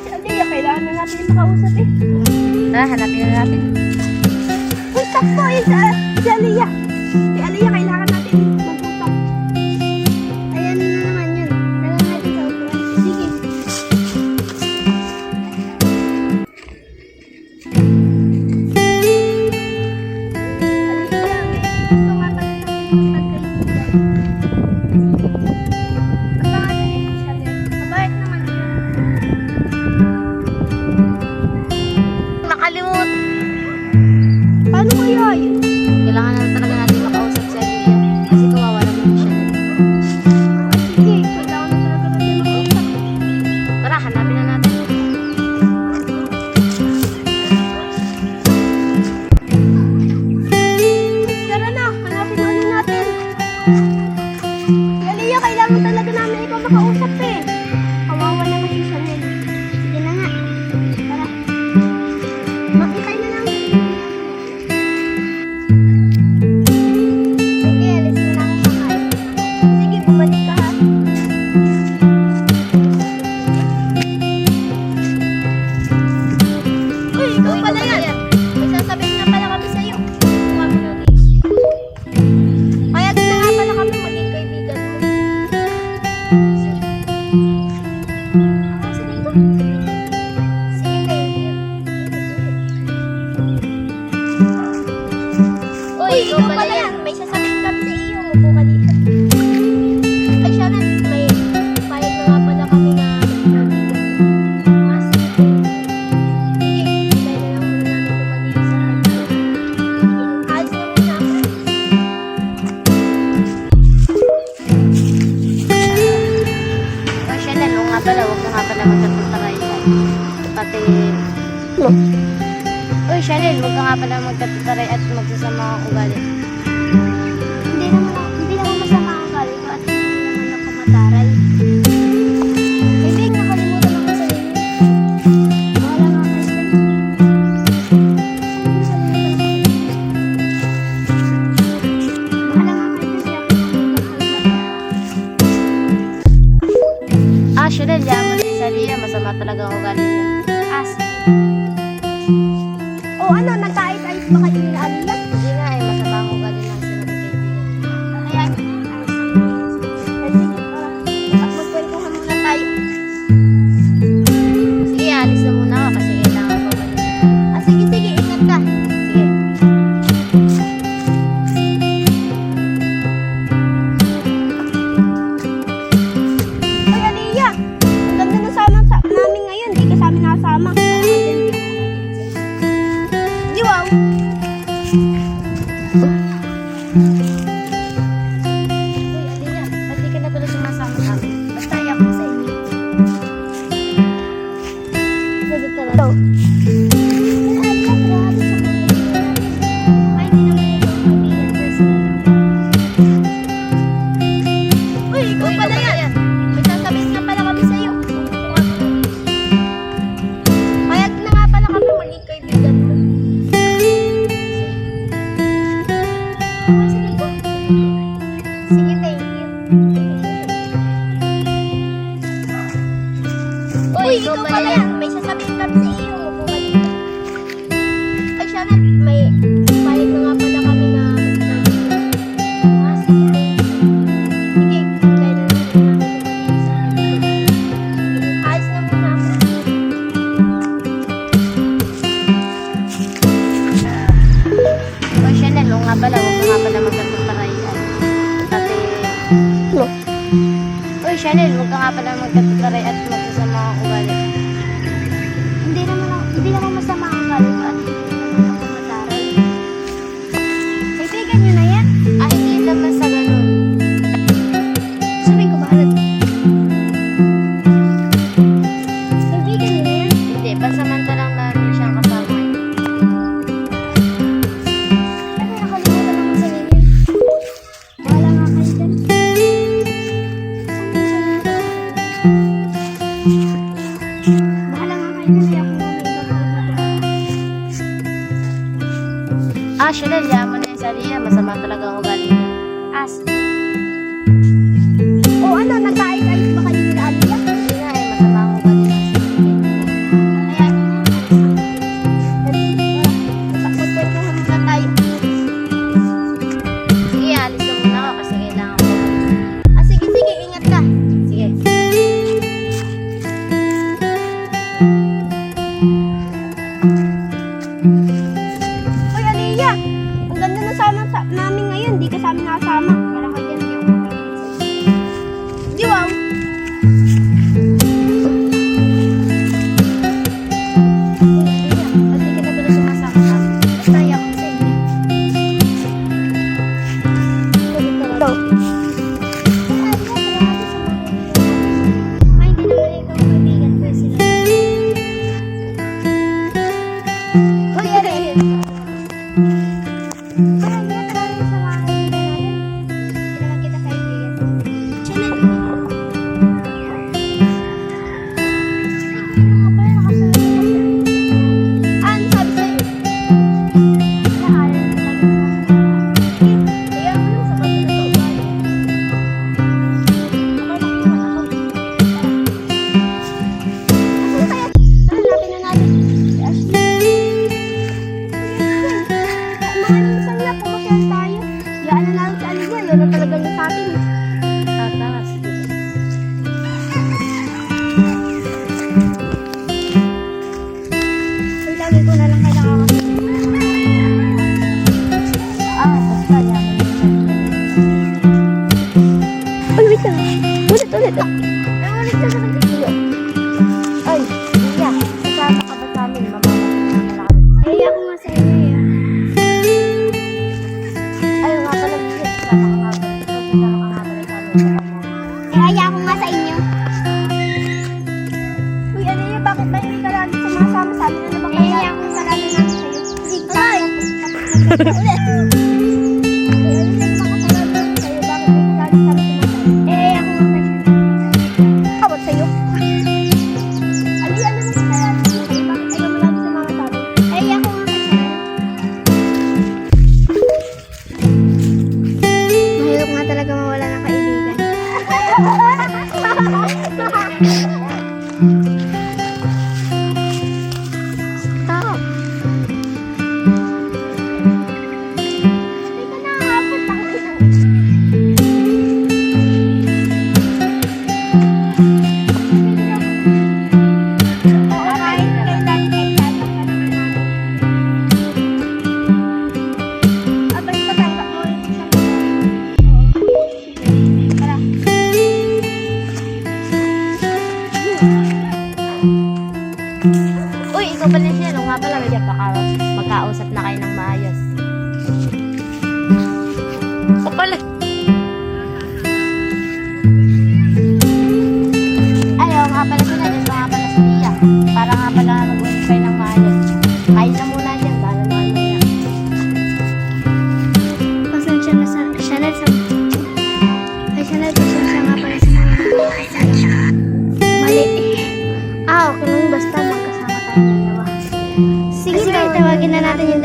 si Aliyah. Kailangan na natin makausap eh. Tara, hanapin na natin. Uy, sakto eh, si Aliyah. Si Aliyah, kailangan natin mag-usap. Ayan na naman yun. Dala natin sa upuan. Sige. Aliyah, gusto nga pala natin magkaibigan. Ang pangalan niya si Chanel. Mabait naman siya. Nakalimut. Paano kaya yun? Kailangan na talaga natin makausap si Aliyah. Kasi kawawa naman siya. Sige, kailangan na talaga natin makausap. Tara, hanapin na natin. Tara na, hanapin na ulit natin. Aliyah, kailangan talaga namin ikaw makausap eh. Kawawa naman si Chanel. Sige na nga. Tara. Makitay na lang. Sige, alis na lang ako kakain. Sige, bumalik ka ha. Uy, ikaw pala yan. May sasabihin nga pala kami sa'yo. Kuha mo na ulit. Kaya na nga pala kami maging kaibigan mo. Sige. Ako sa dito. Sige, thank you. Uy, ikaw pala yan. May sasabihin kami sa iyo. Upo ka dito. Ay, Sharon, may payag na nga pala kami na magkaibigan. Ah, sige. Sige, hintay na lang muna namin dumating sa akin. Alis na muna ako. O, Chanel, o nga pala, huwag mo nga pala magtatutara yan. Pati... Uy, Chanel, huwag ka nga pala magtatutaray at magsasama ang ugali. Hindi naman masama ang galing ko at hindi naman ako mataray. Ibig, nakalimutan ako sa inyo. Wala nga kayo dyan. Wala nga kayo dyan. Ah, Chanel, yaman din sa Aliyah. Masama talaga ang ugali niya. Ah, sige. O ano, nagkait-ait ba kayo ni Aliyah? Hindi nga, ay masama ang ugali ng sinabing kaibigan. Kaya, sige, tara. Magkwentuhan muna tayo. Sige, alis na muna ako kasi kailangan ko malis. Ah, sige, sige, ingat ka. Sige. Ay, Aliyah! Ang ganda na sama namin ngayon. Di ka sa amin nakasama. Di wow! Uy, Aliyah, ba't di ka na pala sumasama sa amin? Basta iyak ko sa inyo. Sagot ka Hello. lang. Aliyah, grabe sa mga kaibigan natin. Ay, di naman ikaw ang kaibigan. Personal lang. Uy, ikaw pala yan. May sasabihin nga pala kami sa'yo. Payag na nga pala kami maging kaibigan mo. Sige po. Sige, thank you. Uy, ikaw pala yan. May sasabihin kami sa iyo. Upo ka dito. Ay, Sharon, may payag na nga pala kami na magkaibigan. Ah, sige, thank you. Sige, hintay na lang muna namin dumating sa akin. Alis na muna ako. O, Chanel, o nga pala, huwag mo nga pala magtatutaray yan. Pati... Uy, Chanel, huwag ka nga pala magtatutaray at magsasama ang ugali. Hindi naman masama ang galing ko at hindi naman ako mataray. Kaibigan nyo na yan. Ah, hindi naman sa ganun. Sabihin ko bahala doon. Kaibigan nyo na yan. Hindi, pansamantalang namin siyang kasama. Ay, nakalimutan ako sa inyo. Bahala nga kayo dyan. Bahala nga kayo dyan. Kaya ako nga may ibang kaibigan. Ah, Chanel, yaman na yun sa Aliyah. Masama talaga ang ugali niya. As. O ano, nagkait-ait ba kayo ni Aliyah? Hindi nga, masama ang ugali ng sinabing kaibigan. bakit ba hindi ka lang sumasama? Sabi na naman kaya ako kasalanan namin sa'yo. Hindi ka. Ay! Mahirap nga talaga mawala ng kaibigan. Stop. Hindi ka na putang ina. Okay, kailan ka naman namin. Abay, patanggap mo yung isang tara. Uy, ikaw pala siya. Nung nga pala, medyo magkausap na kayo ng maayos. O pala. Ayaw nga pala sila. Diyos nga pala sa Tia. Para nga pala mag-usap kayo ng maayos. Kain na muna dyan. Bahala naman muna. Pasensya na sa Chanel sa... Ay, Chanel, pasensya nga pala sa mga mali. Okay lang, basta magkasama tayong dalawa. Sige, tawagin na natin yung